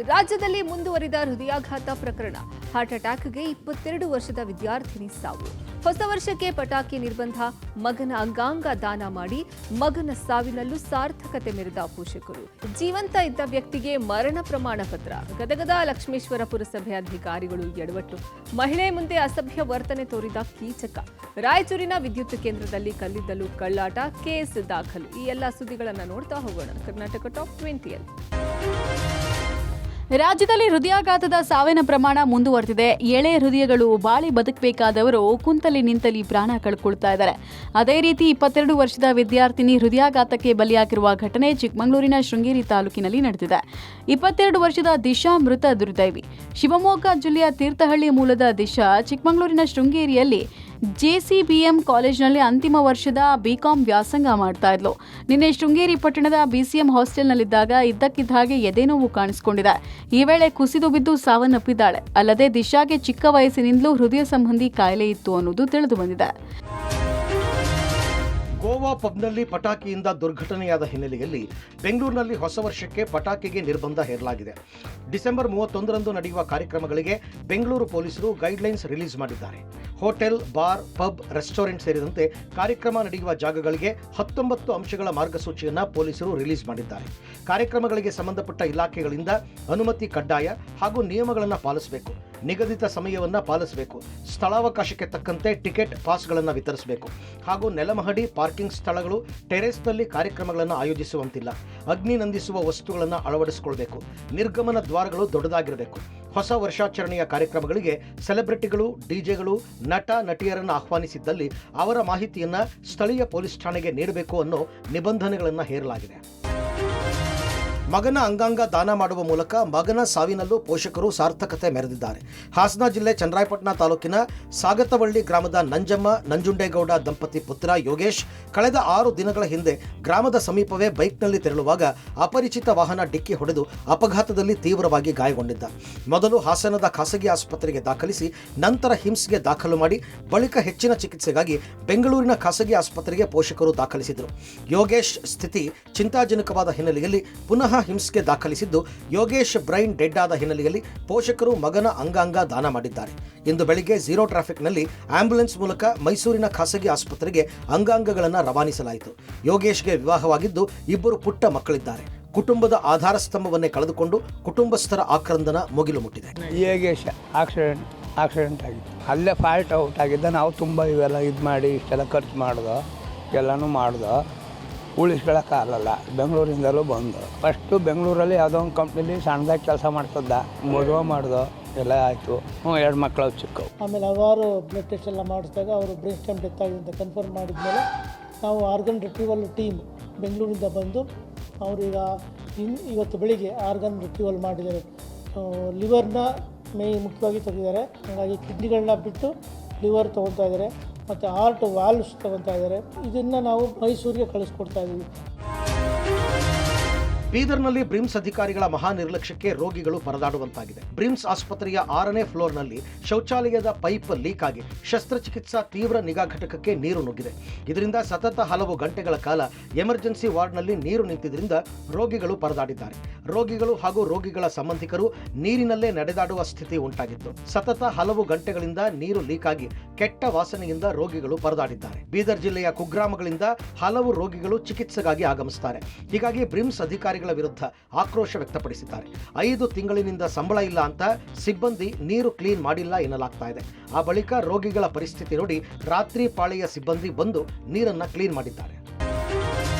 ರಾಜ್ಯದಲ್ಲಿ ಮುಂದುವರಿದ ಹೃದಯಾಘಾತ ಪ್ರಕರಣ. ಹಾರ್ಟ್ ಅಟ್ಯಾಕ್ಗೆ 22 ವರ್ಷದ ವಿದ್ಯಾರ್ಥಿನಿ ಸಾವು. ಹೊಸ ವರ್ಷಕ್ಕೆ ಪಟಾಕಿ ನಿರ್ಬಂಧ. ಮಗನ ಅಂಗಾಂಗ ದಾನ ಮಾಡಿ ಮಗನ ಸಾವಿನಲ್ಲೂ ಸಾರ್ಥಕತೆ ಮೆರೆದ ಪೋಷಕರು. ಜೀವಂತ ಇದ್ದ ವ್ಯಕ್ತಿಗೆ ಮರಣ ಪ್ರಮಾಣ ಪತ್ರ. ಗದಗದ ಲಕ್ಷ್ಮೇಶ್ವರ ಪುರಸಭೆ ಅಧಿಕಾರಿಗಳು ಎಡವಟ್ಟು. ಮಹಿಳೆ ಮುಂದೆ ಅಸಭ್ಯ ವರ್ತನೆ ತೋರಿದ ಕೀಚಕ. ರಾಯಚೂರಿನ ವಿದ್ಯುತ್ ಕೇಂದ್ರದಲ್ಲಿ ಕಲ್ಲಿದ್ದಲು ಕಳ್ಳಾಟ ಕೇಸ್ ದಾಖಲು. ಈ ಎಲ್ಲ ಸುದ್ದಿಗಳನ್ನು ನೋಡ್ತಾ ಹೋಗೋಣ. ಕರ್ನಾಟಕ ಟಾಪ್ 20ಯಲ್ಲಿ ರಾಜ್ಯದಲ್ಲಿ ಹೃದಯಾಘಾತದ ಸಾವಿನ ಪ್ರಮಾಣ ಮುಂದುವರೆದಿದೆ. ಎಳೆ ಹೃದಯಗಳು ಬಾಳಿ ಬದುಕಬೇಕಾದವರು ಕುಂತಲಿ ನಿಂತಲಿ ಪ್ರಾಣ ಕಳ್ಕೊಳ್ತಾ ಇದ್ದಾರೆ. ಅದೇ ರೀತಿ 22 ವರ್ಷದ ವಿದ್ಯಾರ್ಥಿನಿ ಹೃದಯಾಘಾತಕ್ಕೆ ಬಲಿಯಾಗಿರುವ ಘಟನೆ ಚಿಕ್ಕಮಗಳೂರಿನ ಶೃಂಗೇರಿ ತಾಲೂಕಿನಲ್ಲಿ ನಡೆದಿದೆ. 22 ವರ್ಷದ ದಿಶಾ ಮೃತ ದುರ್ದೈವಿ. ಶಿವಮೊಗ್ಗ ಜಿಲ್ಲೆಯ ತೀರ್ಥಹಳ್ಳಿ ಮೂಲದ ದಿಶಾ ಚಿಕ್ಕಮಗಳೂರಿನ ಶೃಂಗೇರಿಯಲ್ಲಿ ಜೆಸಿಬಿಎಂ ಕಾಲೇಜಿನಲ್ಲಿ ಅಂತಿಮ ವರ್ಷದ ಬಿಕಾಂ ವ್ಯಾಸಂಗ ಮಾಡ್ತಾ ಇದ್ಲು. ನಿನ್ನೆ ಶೃಂಗೇರಿ ಪಟ್ಟಣದ ಬಿಸಿಎಂ ಹಾಸ್ಟೆಲ್ನಲ್ಲಿದ್ದಾಗ ಇದ್ದಕ್ಕಿದ್ದ ಹಾಗೆ ಎದೆನೋವು ಕಾಣಿಸಿಕೊಂಡಿದೆ. ಈ ವೇಳೆ ಕುಸಿದು ಬಿದ್ದು ಸಾವನ್ನಪ್ಪಿದ್ದಾಳೆ. ಅಲ್ಲದೆ ದಿಶಾಗೆ ಚಿಕ್ಕ ವಯಸ್ಸಿನಿಂದಲೂ ಹೃದಯ ಸಂಬಂಧಿ ಕಾಯಿಲೆ ಇತ್ತು ಅನ್ನೋದು ತಿಳಿದು ಬಂದಿದೆ. ಗೋವಾ ಪಬ್ನಲ್ಲಿ ಪಟಾಕಿಯಿಂದ ದುರ್ಘಟನೆಯಾದ ಹಿನ್ನೆಲೆಯಲ್ಲಿ ಬೆಂಗಳೂರಿನಲ್ಲಿ ಹೊಸ ವರ್ಷಕ್ಕೆ ಪಟಾಕಿಗೆ ನಿರ್ಬಂಧ ಹೇರಲಾಗಿದೆ. ಡಿಸೆಂಬರ್ 31ರಂದು ನಡೆಯುವ ಕಾರ್ಯಕ್ರಮಗಳಿಗೆ ಬೆಂಗಳೂರು ಪೊಲೀಸರು ಗೈಡ್ಲೈನ್ಸ್ ರಿಲೀಸ್ ಮಾಡಿದ್ದಾರೆ. ಹೋಟೆಲ್, ಬಾರ್, ಪಬ್, ರೆಸ್ಟೋರೆಂಟ್ ಸೇರಿದಂತೆ ಕಾರ್ಯಕ್ರಮ ನಡೆಯುವ ಜಾಗಗಳಿಗೆ 19 ಅಂಶಗಳ ಮಾರ್ಗಸೂಚಿಯನ್ನು ಪೊಲೀಸರು ರಿಲೀಸ್ ಮಾಡಿದ್ದಾರೆ. ಕಾರ್ಯಕ್ರಮಗಳಿಗೆ ಸಂಬಂಧಪಟ್ಟ ಇಲಾಖೆಗಳಿಂದ ಅನುಮತಿ ಕಡ್ಡಾಯ ಹಾಗೂ ನಿಯಮಗಳನ್ನು ಪಾಲಿಸಬೇಕು. ನಿಗದಿತ ಸಮಯವನ್ನು ಪಾಲಿಸಬೇಕು. ಸ್ಥಳಾವಕಾಶಕ್ಕೆ ತಕ್ಕಂತೆ ಟಿಕೆಟ್ ಪಾಸ್ಗಳನ್ನು ವಿತರಿಸಬೇಕು ಹಾಗೂ ನೆಲಮಹಡಿ, ಪಾರ್ಕಿಂಗ್ ಸ್ಥಳಗಳು, ಟೆರೇಸ್ನಲ್ಲಿ ಕಾರ್ಯಕ್ರಮಗಳನ್ನು ಆಯೋಜಿಸುವಂತಿಲ್ಲ. ಅಗ್ನಿ ನಂದಿಸುವ ವಸ್ತುಗಳನ್ನು ಅಳವಡಿಸಿಕೊಳ್ಳಬೇಕು. ನಿರ್ಗಮನ ದ್ವಾರಗಳು ದೊಡ್ಡದಾಗಿರಬೇಕು. ಹೊಸ ವರ್ಷಾಚರಣೆಯ ಕಾರ್ಯಕ್ರಮಗಳಿಗೆ ಸೆಲೆಬ್ರಿಟಿಗಳು, ಡಿಜೆಗಳು, ನಟ ನಟಿಯರನ್ನು ಆಹ್ವಾನಿಸಿದ್ದಲ್ಲಿ ಅವರ ಮಾಹಿತಿಯನ್ನು ಸ್ಥಳೀಯ ಪೊಲೀಸ್ ಠಾಣೆಗೆ ನೀಡಬೇಕು ಅನ್ನೋ ನಿಬಂಧನೆಗಳನ್ನು ಹೇರಲಾಗಿದೆ. ಮಗನ ಅಂಗಾಂಗ ದಾನ ಮಾಡುವ ಮೂಲಕ ಮಗನ ಸಾವಿನಲ್ಲೂ ಪೋಷಕರು ಸಾರ್ಥಕತೆ ಮೆರೆದಿದ್ದಾರೆ. ಹಾಸನ ಜಿಲ್ಲೆ ಚನ್ನರಾಯಪಟ್ಟಣ ತಾಲೂಕಿನ ಸಾಗತವಳ್ಳಿ ಗ್ರಾಮದ ನಂಜಮ್ಮ ನಂಜುಂಡೇಗೌಡ ದಂಪತಿ ಪುತ್ರ ಯೋಗೇಶ್ ಕಳೆದ 6 ದಿನಗಳ ಹಿಂದೆ ಗ್ರಾಮದ ಸಮೀಪವೇ ಬೈಕ್ನಲ್ಲಿ ತೆರಳುವಾಗ ಅಪರಿಚಿತ ವಾಹನ ಡಿಕ್ಕಿ ಹೊಡೆದು ಅಪಘಾತದಲ್ಲಿ ತೀವ್ರವಾಗಿ ಗಾಯಗೊಂಡಿದ್ದ. ಮೊದಲು ಹಾಸನದ ಖಾಸಗಿ ಆಸ್ಪತ್ರೆಗೆ ದಾಖಲಿಸಿ ನಂತರ ಹಿಮ್ಸ್ಗೆ ದಾಖಲು ಮಾಡಿ ಬಳಿಕ ಹೆಚ್ಚಿನ ಚಿಕಿತ್ಸೆಗಾಗಿ ಬೆಂಗಳೂರಿನ ಖಾಸಗಿ ಆಸ್ಪತ್ರೆಗೆ ಪೋಷಕರು ದಾಖಲಿಸಿದರು. ಯೋಗೇಶ್ ಸ್ಥಿತಿ ಚಿಂತಾಜನಕವಾದ ಹಿನ್ನೆಲೆಯಲ್ಲಿ ಪುನಃ ಹಿಮ್ಸ್ಗೆ ದಾಖಲಿಸಿದ್ದು, ಯೋಗೇಶ್ ಬ್ರೈನ್ ಡೆಡ್ ಆದ ಹಿನ್ನೆಲೆಯಲ್ಲಿ ಪೋಷಕರು ಮಗನ ಅಂಗಾಂಗ ದಾನ ಮಾಡಿದ್ದಾರೆ. ಇಂದು ಬೆಳಿಗ್ಗೆ ಝೀರೋ ಟ್ರಾಫಿಕ್ನಲ್ಲಿ ಆಂಬ್ಯುಲೆನ್ಸ್ ಮೂಲಕ ಮೈಸೂರಿನ ಖಾಸಗಿ ಆಸ್ಪತ್ರೆಗೆ ಅಂಗಾಂಗಗಳನ್ನು ರವಾನಿಸಲಾಯಿತು. ಯೋಗೇಶ್ಗೆ ವಿವಾಹವಾಗಿದ್ದು 2 ಪುಟ್ಟ ಮಕ್ಕಳಿದ್ದಾರೆ. ಕುಟುಂಬದ ಆಧಾರ ಸ್ತಂಭವನ್ನೇ ಕಳೆದುಕೊಂಡು ಕುಟುಂಬಸ್ಥರ ಆಕ್ರಂದನ ಮುಗಿಲು ಮುಟ್ಟಿದೆ. ಯೋಗೇಶ್ ಆಕ್ಸಿಡೆಂಟ್ ಆಗಿತ್ತು. ಅಲ್ಲೇ ಫಾಲ್ಟ್ ಔಟ್ ಆಗಿದ್ದ. ನಾವು ತುಂಬ ಇವೆಲ್ಲ ಇದು ಮಾಡಿ ಇಷ್ಟೆಲ್ಲ ಖರ್ಚು ಮಾಡ್ದೋ, ಎಲ್ಲನೂ ಮಾಡ್ದೋ, ಉಳಿಸ್ಕೊಳ್ಳೋಕ್ಕಾಗಲ್ಲ. ಬೆಂಗಳೂರಿಂದಲೂ ಬಂದು ಫಸ್ಟು ಬೆಂಗಳೂರಲ್ಲಿ ಯಾವುದೋ ಒಂದು ಕಂಪ್ನಿಲಿ ಸಣ್ಣದಾಗಿ ಕೆಲಸ ಮಾಡ್ತಿದ್ದ. ಮದುವೆ ಮಾಡ್ದೋ, ಎಲ್ಲ ಆಯಿತು. 2 ಮಕ್ಕಳು ಚಿಕ್ಕವು. ಆಮೇಲೆ ಹಲವಾರು ಬ್ಲಡ್ ಟೆಸ್ಟ್ ಎಲ್ಲ ಮಾಡಿಸಿದಾಗ ಅವರು ಬ್ರೈನ್ ಸ್ಟೆಮ್ ಡೆತ್ ಆಗಿದೆ ಅಂತ ಕನ್ಫರ್ಮ್ ಮಾಡಿದ್ಮೇಲೆ ನಾವು ಆರ್ಗನ್ ರಿಟ್ರೀವಲ್ ಟೀಮ್ ಬೆಂಗಳೂರಿಂದ ಬಂದು ಅವರೀಗ ಇವತ್ತು ಬೆಳಿಗ್ಗೆ ಆರ್ಗನ್ ರಿಟ್ರೀವಲ್ ಮಾಡಿದ್ದಾರೆ. ಲಿವರ್ನ ಮುಖ್ಯವಾಗಿ ತೆಗೆದಿದ್ದಾರೆ. ಹಾಗಾಗಿ ಕಿಡ್ನಿಗಳನ್ನ ಬಿಟ್ಟು ಲಿವರ್ ತೊಗೊತಾ ಇದ್ದಾರೆ ಮತ್ತು ಹಾರ್ಟ್ ವಾಲ್ವ್ಸ್ ತೊಗೊತಾ ಇದ್ದಾರೆ. ಇದನ್ನು ನಾವು ಮೈಸೂರಿಗೆ ಕಳಿಸ್ಕೊಡ್ತಾ ಇದ್ದೀವಿ. ಬೀದರ್ನಲ್ಲಿ ಬ್ರಿಮ್ಸ್ ಅಧಿಕಾರಿಗಳ ಮಹಾ ನಿರ್ಲಕ್ಷ್ಯಕ್ಕೆ ರೋಗಿಗಳು ಪರದಾಡುವಂತಾಗಿದೆ. ಬ್ರಿಮ್ಸ್ ಆಸ್ಪತ್ರೆಯ 6ನೇ ಫ್ಲೋರ್ನಲ್ಲಿ ಶೌಚಾಲಯದ ಪೈಪ್ ಲೀಕ್ ಆಗಿ ಶಸ್ತ್ರಚಿಕಿತ್ಸಾ ತೀವ್ರ ನಿಗಾ ಘಟಕಕ್ಕೆ ನೀರು ನುಗ್ಗಿದೆ. ಇದರಿಂದ ಸತತ ಹಲವು ಗಂಟೆಗಳ ಕಾಲ ಎಮರ್ಜೆನ್ಸಿ ವಾರ್ಡ್ನಲ್ಲಿ ನೀರು ನಿಂತಿದ್ದರಿಂದ ರೋಗಿಗಳು ಪರದಾಡಿದ್ದಾರೆ. ರೋಗಿಗಳು ಹಾಗೂ ರೋಗಿಗಳ ಸಂಬಂಧಿಕರು ನೀರಿನಲ್ಲೇ ನಡೆದಾಡುವ ಸ್ಥಿತಿ ಉಂಟಾಗಿತ್ತು. ಸತತ ಹಲವು ಗಂಟೆಗಳಿಂದ ನೀರು ಲೀಕ್ ಆಗಿ ಕೆಟ್ಟ ವಾಸನೆಯಿಂದ ರೋಗಿಗಳು ಪರದಾಡಿದ್ದಾರೆ. ಬೀದರ್ ಜಿಲ್ಲೆಯ ಕುಗ್ರಾಮಗಳಿಂದ ಹಲವು ರೋಗಿಗಳು ಚಿಕಿತ್ಸೆಗಾಗಿ ಆಗಮಿಸುತ್ತಾರೆ. ಹೀಗಾಗಿ ಬ್ರಿಮ್ಸ್ ಅಧಿಕಾರಿಗಳ ವಿರುದ್ಧ ಆಕ್ರೋಶ ವ್ಯಕ್ತಪಡಿಸಿದ್ದಾರೆ. 5 ತಿಂಗಳಿನಿಂದ ಸಂಬಳ ಇಲ್ಲ ಅಂತ ಸಿಬ್ಬಂದಿ ನೀರು ಕ್ಲೀನ್ ಮಾಡಿಲ್ಲ ಎನ್ನಲಾಗ್ತಾ ಇದೆ. ಆ ಬಳಿಕ ರೋಗಿಗಳ ಪರಿಸ್ಥಿತಿ ನೋಡಿ ರಾತ್ರಿ ಪಾಳಿಯ ಸಿಬ್ಬಂದಿ ಬಂದು ನೀರನ್ನ ಕ್ಲೀನ್ ಮಾಡಿದ್ದಾರೆ.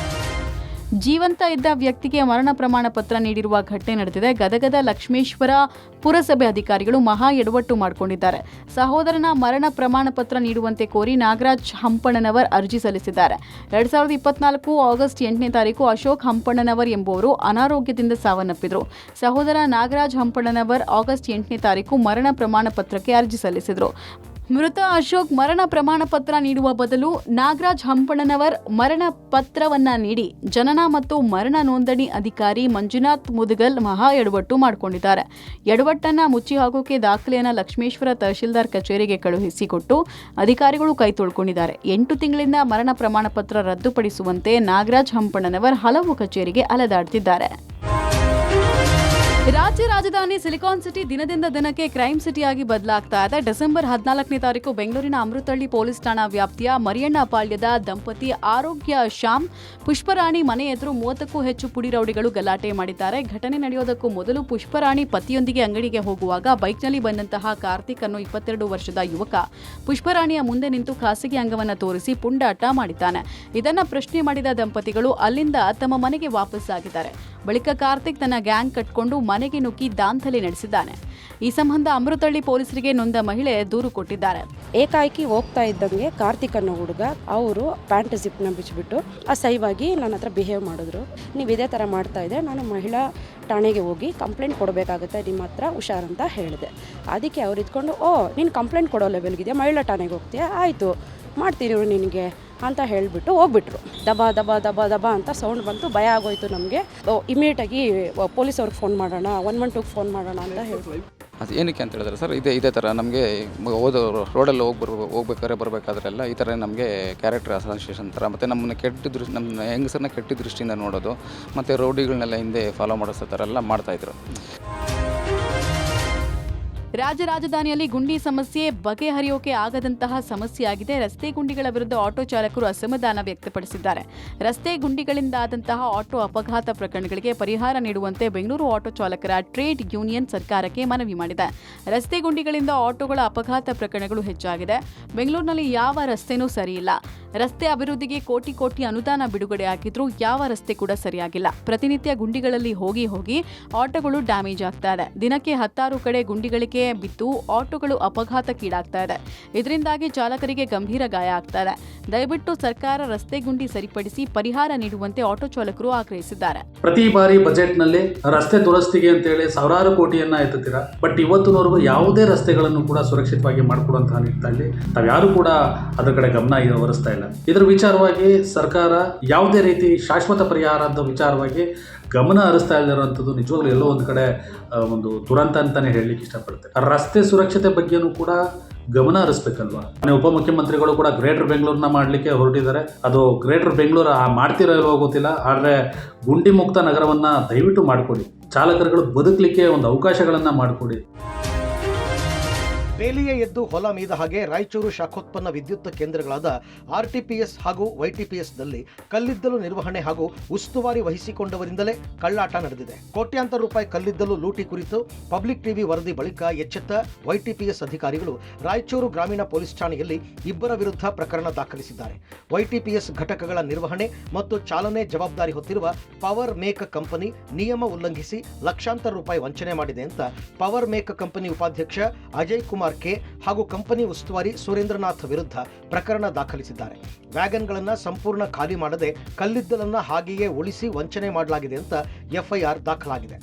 ಜೀವಂತ ಇದ್ದ ವ್ಯಕ್ತಿಗೆ ಮರಣ ಪ್ರಮಾಣ ಪತ್ರ ನೀಡಿರುವ ಘಟನೆ ನಡೆದಿದೆ. ಗದಗದ ಲಕ್ಷ್ಮೇಶ್ವರ ಪುರಸಭೆ ಅಧಿಕಾರಿಗಳು ಮಹಾ ಎಡವಟ್ಟು ಮಾಡಿಕೊಂಡಿದ್ದಾರೆ. ಸಹೋದರನ ಮರಣ ಪ್ರಮಾಣ ಪತ್ರ ನೀಡುವಂತೆ ಕೋರಿ ನಾಗರಾಜ್ ಹಂಪಣ್ಣನವರ್ ಅರ್ಜಿ ಸಲ್ಲಿಸಿದ್ದಾರೆ. 2024 ಆಗಸ್ಟ್ 8ನೇ ತಾರೀಕು ಅಶೋಕ್ ಹಂಪಣ್ಣನವರ್ ಎಂಬುವರು ಅನಾರೋಗ್ಯದಿಂದ ಸಾವನ್ನಪ್ಪಿದರು. ಸಹೋದರ ನಾಗರಾಜ್ ಹಂಪಣ್ಣನವರ್ ಆಗಸ್ಟ್ 8ನೇ ತಾರೀಕು ಮರಣ ಪ್ರಮಾಣ ಪತ್ರಕ್ಕೆ ಅರ್ಜಿ ಸಲ್ಲಿಸಿದರು. ಮೃತ ಅಶೋಕ್ ಮರಣ ಪ್ರಮಾಣ ಪತ್ರ ನೀಡುವ ಬದಲು ನಾಗರಾಜ್ ಹಂಪಣ್ಣನವರ್ ಮರಣ ಪತ್ರವನ್ನ ನೀಡಿ ಜನನ ಮತ್ತು ಮರಣ ನೋಂದಣಿ ಅಧಿಕಾರಿ ಮಂಜುನಾಥ್ ಮುದಗಲ್ ಮಹಾ ಎಡವಟ್ಟು ಮಾಡಿಕೊಂಡಿದ್ದಾರೆ. ಎಡವಟ್ಟನ್ನ ಮುಚ್ಚಿ ಹಾಕೋಕೆ ದಾಖಲೆಯನ್ನ ಲಕ್ಷ್ಮೇಶ್ವರ ತಹಶೀಲ್ದಾರ್ ಕಚೇರಿಗೆ ಕಳುಹಿಸಿಕೊಟ್ಟು ಅಧಿಕಾರಿಗಳು ಕೈ ತೊಳ್ಕೊಂಡಿದ್ದಾರೆ. 8 ತಿಂಗಳಿಂದ ಮರಣ ಪ್ರಮಾಣ ಪತ್ರ ರದ್ದುಪಡಿಸುವಂತೆ ನಾಗರಾಜ್ ಹಂಪಣ್ಣನವರ್ ಹಲವು ಕಚೇರಿಗೆ ಅಲೆದಾಡ್ತಿದ್ದಾರೆ. ರಾಜ್ಯ ರಾಜಧಾನಿ ಸಿಲಿಕಾನ್ ಸಿಟಿ ದಿನದಿಂದ ದಿನಕ್ಕೆ ಕ್ರೈಮ್ ಸಿಟಿಯಾಗಿ ಬದಲಾಗ್ತಾ ಇದೆ. ಡಿಸೆಂಬರ್ 14ನೇ ತಾರೀಕು ಬೆಂಗಳೂರಿನ ಅಮೃತಹಳ್ಳಿ ಪೊಲೀಸ್ ಠಾಣಾ ವ್ಯಾಪ್ತಿಯ ಮರಿಯಣ್ಣಪಾಳ್ಯದ ದಂಪತಿ ಆರೋಗ್ಯ ಶ್ಯಾಮ್ ಪುಷ್ಪರಾಣಿ ಮನೆ ಎದುರು 30ಕ್ಕೂ ಹೆಚ್ಚು ಪುಡಿ ರೌಡಿಗಳು ಗಲಾಟೆ ಮಾಡಿದ್ದಾರೆ. ಘಟನೆ ನಡೆಯೋದಕ್ಕೂ ಮೊದಲು ಪುಷ್ಪರಾಣಿ ಪತಿಯೊಂದಿಗೆ ಅಂಗಡಿಗೆ ಹೋಗುವಾಗ ಬೈಕ್ನಲ್ಲಿ ಬಂದಂತಹ ಕಾರ್ತಿಕ್ ಅನ್ನೋ 22 ವರ್ಷದ ಯುವಕ ಪುಷ್ಪರಾಣಿಯ ಮುಂದೆ ನಿಂತು ಖಾಸಗಿ ಅಂಗವನ್ನು ತೋರಿಸಿ ಪುಂಡಾಟ ಮಾಡಿದ್ದಾನೆ. ಇದನ್ನ ಪ್ರಶ್ನೆ ಮಾಡಿದ ದಂಪತಿಗಳು ಅಲ್ಲಿಂದ ತಮ್ಮ ಮನೆಗೆ ವಾಪಸ್ಸಾಗಿದ್ದಾರೆ. ಬಳಿಕ ಕಾರ್ತಿಕ್ ತನ್ನ ಗ್ಯಾಂಗ್ ಕಟ್ಕೊಂಡು ಮನೆಗೆ ನುಗ್ಗಿ ದಾಂಧಲೆ ನಡೆಸಿದ್ದಾನೆ. ಈ ಸಂಬಂಧ ಅಮೃತಹಳ್ಳಿ ಪೊಲೀಸರಿಗೆ ನೊಂದ ಮಹಿಳೆ ದೂರು ಕೊಟ್ಟಿದ್ದಾರೆ. ಏಕಾಏಕಿ ಹೋಗ್ತಾ ಇದ್ದಂಗೆ ಕಾರ್ತಿಕ್ ಅನ್ನೋ ಹುಡುಗ ಅವರು ಪ್ಯಾಂಟ್ ಜಿಪ್ನ ಬಿಚ್ಚಿಬಿಟ್ಟು ಅಸಹ್ಯವಾಗಿ ನನ್ನ ಹತ್ರ ಬಿಹೇವ್ ಮಾಡಿದ್ರು. ನೀವು ಇದೇ ಥರ ಮಾಡ್ತಾ ಇದೆ, ನಾನು ಮಹಿಳಾ ಠಾಣೆಗೆ ಹೋಗಿ ಕಂಪ್ಲೇಂಟ್ ಕೊಡಬೇಕಾಗುತ್ತೆ, ನಿಮ್ಮ ಹತ್ರ ಹುಷಾರಂತ ಹೇಳಿದೆ. ಅದಕ್ಕೆ ಅವ್ರು ಇದ್ಕೊಂಡು ನೀನು ಕಂಪ್ಲೇಂಟ್ ಕೊಡೋ ಲೆವೆಲ್ಗಿದೆ, ಮಹಿಳಾ ಠಾಣೆಗೆ ಹೋಗ್ತೀಯಾ, ಆಯಿತು ಮಾಡ್ತೀನಿ ನಿನಗೆ ಅಂತ ಹೇಳಿಬಿಟ್ಟು ಹೋಗ್ಬಿಟ್ರು. ದಬ ದಬ ದಬ ದಬ ಅಂತ ಸೌಂಡ್ ಬಂತು, ಭಯ ಆಗೋಯ್ತು ನಮಗೆ. ಇಮಿಡಿಯೇಟಾಗಿ ಪೊಲೀಸವ್ರಿಗೆ ಫೋನ್ ಮಾಡೋಣ, 112ಗೆ ಫೋನ್ ಮಾಡೋಣ ಅಂತ ಹೇಳಿದ್ವಿ. ಅದು ಏನಕ್ಕೆ ಅಂತ ಹೇಳಿದ್ರೆ ಸರ್, ಇದೇ ಥರ ನಮಗೆ ರೋಡಲ್ಲಿ ಹೋಗ್ಬೇಕಾದ್ರೆ ಬರಬೇಕಾದ್ರೆಲ್ಲ ಈ ಥರ ನಮಗೆ ಕ್ಯಾರೆಕ್ಟರ್ ಅಸೋಸಿಯೇಷನ್ ಥರ ಮತ್ತು ನಮ್ಮನ್ನ ನಮ್ಮ ಹೆಂಗಸರನ್ನ ಕೆಟ್ಟ ದೃಷ್ಟಿಯಿಂದ ನೋಡೋದು ಮತ್ತು ರೌಡಿಗಳನ್ನೆಲ್ಲ ಹಿಂದೆ ಫಾಲೋ ಮಾಡಿಸೋ ಥರ ಎಲ್ಲ ಮಾಡ್ತಾಯಿದ್ರು. ರಾಜ್ಯ ರಾಜಧಾನಿಯಲ್ಲಿ ಗುಂಡಿ ಸಮಸ್ಯೆ ಬಗೆಹರಿಯೋಕೆ ಆಗದಂತಹ ಸಮಸ್ಯೆಯಾಗಿದೆ. ರಸ್ತೆ ಗುಂಡಿಗಳ ವಿರುದ್ಧ ಆಟೋ ಚಾಲಕರು ಅಸಮಾಧಾನ ವ್ಯಕ್ತಪಡಿಸಿದ್ದಾರೆ. ರಸ್ತೆ ಗುಂಡಿಗಳಿಂದ ಆದಂತಹ ಆಟೋ ಅಪಘಾತ ಪ್ರಕರಣಗಳಿಗೆ ಪರಿಹಾರ ನೀಡುವಂತೆ ಬೆಂಗಳೂರು ಆಟೋ ಚಾಲಕರ ಟ್ರೇಡ್ ಯೂನಿಯನ್ ಸರ್ಕಾರಕ್ಕೆ ಮನವಿ ಮಾಡಿದೆ. ರಸ್ತೆ ಗುಂಡಿಗಳಿಂದ ಆಟೋಗಳ ಅಪಘಾತ ಪ್ರಕರಣಗಳು ಹೆಚ್ಚಾಗಿದೆ. ಬೆಂಗಳೂರಿನಲ್ಲಿ ಯಾವ ರಸ್ತೆನೂ ಸರಿಯಿಲ್ಲ. ರಸ್ತೆ ಅಭಿವೃದ್ಧಿಗೆ ಕೋಟಿ ಅನುದಾನ ಬಿಡುಗಡೆ ಆಗಿದ್ರೂ ಯಾವ ರಸ್ತೆ ಕೂಡ ಸರಿಯಾಗಿಲ್ಲ. ಪ್ರತಿನಿತ್ಯ ಗುಂಡಿಗಳಲ್ಲಿ ಹೋಗಿ ಆಟೋಗಳು ಡ್ಯಾಮೇಜ್ ಆಗ್ತಾ ಇದೆ. ದಿನಕ್ಕೆ 10 ಕಡೆ ಗುಂಡಿಗಳಿಗೆ ಬಿದ್ದು ಆಟೋಗಳು ಅಪಘಾತಕ್ಕೀಡಾಗ್ತಾ ಇದೆ. ಇದರಿಂದಾಗಿ ಚಾಲಕರಿಗೆ ಗಂಭೀರ ಗಾಯ ಆಗ್ತಾ ಇದೆ. ದಯವಿಟ್ಟು ಸರ್ಕಾರ ರಸ್ತೆ ಗುಂಡಿ ಸರಿಪಡಿಸಿ ಪರಿಹಾರ ನೀಡುವಂತೆ ಆಟೋ ಚಾಲಕರು ಆಗ್ರಹಿಸಿದ್ದಾರೆ. ಪ್ರತಿ ಬಾರಿ ಬಜೆಟ್ನಲ್ಲಿ ರಸ್ತೆ ದುರಸ್ತಿಗೆ ಅಂತೇಳಿ ಸಾವಿರಾರು ಕೋಟಿಯನ್ನ ಎತ್ತುತ್ತೀರಾ, ಬಟ್ ಇವತ್ತಿನವರೆಗೂ ಯಾವುದೇ ರಸ್ತೆಗಳನ್ನು ಕೂಡ ಸುರಕ್ಷಿತವಾಗಿ ಮಾಡಿಕೊಡುವಂತಹ ನಿಟ್ಟಿನಲ್ಲಿ ತಾವ್ಯಾರು ಕೂಡ ಅದರ ಕಡೆ ಗಮನ ಹರಿಸ್ತಾ ಇಲ್ಲ. ಇದರ ವಿಚಾರವಾಗಿ ಸರ್ಕಾರ ಯಾವುದೇ ರೀತಿ ಶಾಶ್ವತ ಪರಿಹಾರದ ವಿಚಾರವಾಗಿ ಗಮನ ಹರಿಸ್ತಾ ಇಲ್ಲಿರುವಂಥದ್ದು ನಿಜವಾಗ್ಲೂ ಎಲ್ಲೋ ಒಂದು ಕಡೆ ಒಂದು ದುರಂತ ಅಂತಾನೆ ಹೇಳಲಿಕ್ಕೆ ಇಷ್ಟಪಡ್ತೇನೆ. ರಸ್ತೆ ಸುರಕ್ಷತೆ ಬಗ್ಗೆನೂ ಕೂಡ ಗಮನ ಹರಿಸ್ಬೇಕಲ್ವಾ. ಉಪಮುಖ್ಯಮಂತ್ರಿಗಳು ಕೂಡ ಗ್ರೇಟರ್ ಬೆಂಗಳೂರನ್ನ ಮಾಡಲಿಕ್ಕೆ ಹೊರಟಿದ್ದಾರೆ. ಅದು ಗ್ರೇಟರ್ ಬೆಂಗಳೂರು ಮಾಡ್ತಿರೋ ಇಲ್ವೋ ಗೊತ್ತಿಲ್ಲ, ಆದರೆ ಗುಂಡಿ ಮುಕ್ತ ನಗರವನ್ನು ದಯವಿಟ್ಟು ಮಾಡಿಕೊಡಿ. ಚಾಲಕರುಗಳು ಬದುಕಲಿಕ್ಕೆ ಒಂದು ಅವಕಾಶಗಳನ್ನು ಮಾಡಿಕೊಡಿ. ಬೇಲಿಯೇ ಎದ್ದು ಹೊಲ ಮೀದ ಹಾಗೆ ರಾಯಚೂರು ಶಾಖೋತ್ಪನ್ನ ವಿದ್ಯುತ್ ಕೇಂದ್ರಗಳಾದ ಆರ್ಟಿಪಿಎಸ್ ಹಾಗೂ ವೈಟಿಪಿಎಸ್ನಲ್ಲಿ ಕಲ್ಲಿದ್ದಲು ನಿರ್ವಹಣೆ ಹಾಗೂ ಉಸ್ತುವಾರಿ ವಹಿಸಿಕೊಂಡವರಿಂದಲೇ ಕಳ್ಳಾಟ ನಡೆದಿದೆ. ಕೋಟ್ಯಾಂತರ ರೂಪಾಯಿ ಕಲ್ಲಿದ್ದಲು ಲೂಟಿ ಕುರಿತು ಪಬ್ಲಿಕ್ ಟಿವಿ ವರದಿ ಬಳಿಕ ಎಚ್ಚೆತ್ತ ವೈಟಿಪಿಎಸ್ ಅಧಿಕಾರಿಗಳು ರಾಯಚೂರು ಗ್ರಾಮೀಣ ಪೊಲೀಸ್ ಠಾಣೆಯಲ್ಲಿ 2 ವಿರುದ್ಧ ಪ್ರಕರಣ ದಾಖಲಿಸಿದ್ದಾರೆ. ವೈಟಿಪಿಎಸ್ ಘಟಕಗಳ ನಿರ್ವಹಣೆ ಮತ್ತು ಚಾಲನೆ ಜವಾಬ್ದಾರಿ ಹೊತ್ತಿರುವ ಪವರ್ ಮೇಕ್ ಕಂಪನಿ ನಿಯಮ ಉಲ್ಲಂಘಿಸಿ ಲಕ್ಷಾಂತರ ರೂಪಾಯಿ ವಂಚನೆ ಮಾಡಿದೆ ಅಂತ ಪವರ್ ಮೇಕ್ ಕಂಪನಿ ಉಪಾಧ್ಯಕ್ಷ ಅಜಯ್ ಕುಮಾರ್ ಕೆ ಹಾಗೂ ಕಂಪನಿ ಉಸ್ತುವಾರಿ ಸುರೇಂದ್ರನಾಥ್ ವಿರುದ್ಧ ಪ್ರಕರಣ ದಾಖಲಿಸಿದ್ದಾರೆ. ವ್ಯಾಗನ್ಗಳನ್ನು ಸಂಪೂರ್ಣ ಖಾಲಿ ಮಾಡದೆ ಕಲ್ಲಿದ್ದಲನ್ನು ಹಾಗೆಯೇ ಉಳಿಸಿ ವಂಚನೆ ಮಾಡಲಾಗಿದೆ ಅಂತ ಎಫ್ಐಆರ್ ದಾಖಲಾಗಿದೆ.